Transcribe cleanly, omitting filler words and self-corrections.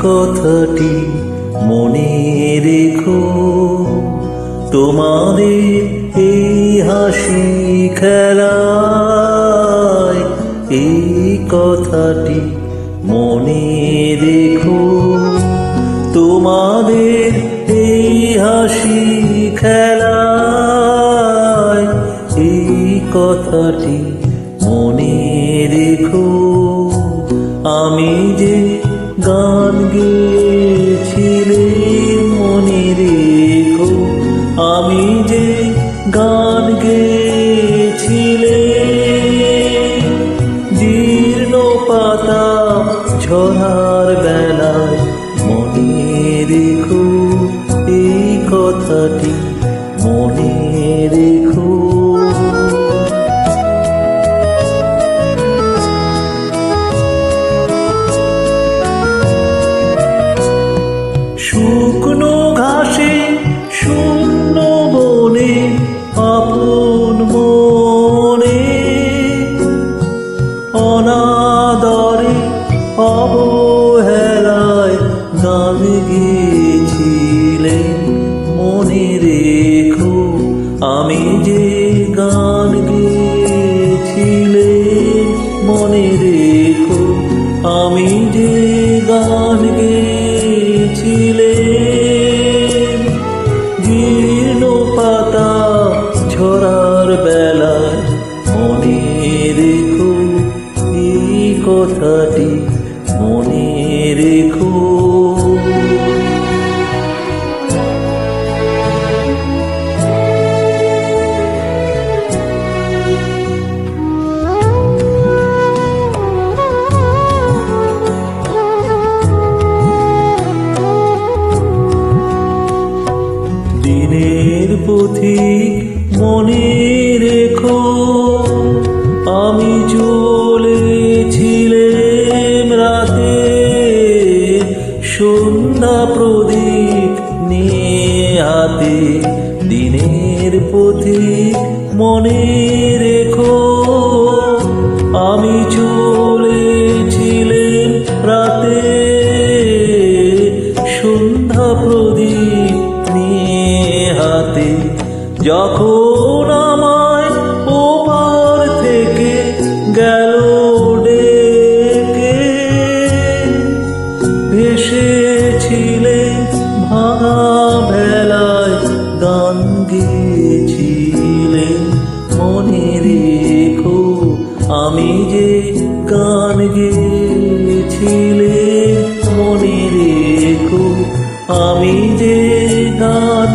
কথাটি মনে রেখো, তোমাদের এই হাসি খেলায় এই কথাটি মনে রেখো, তোমাদের এই হাসি খেলায় এই কথাটি মনে রেখো। আমি যে গান গেয়েছিলাম মনে রেখো, আমি যে গান গেয়েছিলাম, জীর্ণ পাতা ঝরার বেলায় মনে রেখো এই কথাটি মনে রেখো। শুকনো ঘাসে শূন্য বনে আপন মনে অনাদরে অবহেলায় গান গেয়েছিলেন মনে রেখো, আমি যে গান গেয়েছিলেন মনে রেখো, আমি যে গান গেয়েছিলেন, জীর্ণ পাতা ঝরার বেলায় মনে রেখো এই কথাটি মনে রেখো। দিনের পথিক মনে রেখো, আমি চলেছিলাম রাতে সন্ধ্যা প্রদীপ নিয়ে হাতে। দিনের পথিক মনে রেখো, আমি চলেছিলাম রাতে সন্ধ্যা প্রদীপ নিয়ে হাতে। যখন আমায় ওপার থেকে গেল ডেকে, ভেসেছিলেন ভাঙা ভেলায় গান গেয়েছিলেন মনে রেখো, আমি যে গান গেয়েছিলেন মনে রেখো, আমি যে গান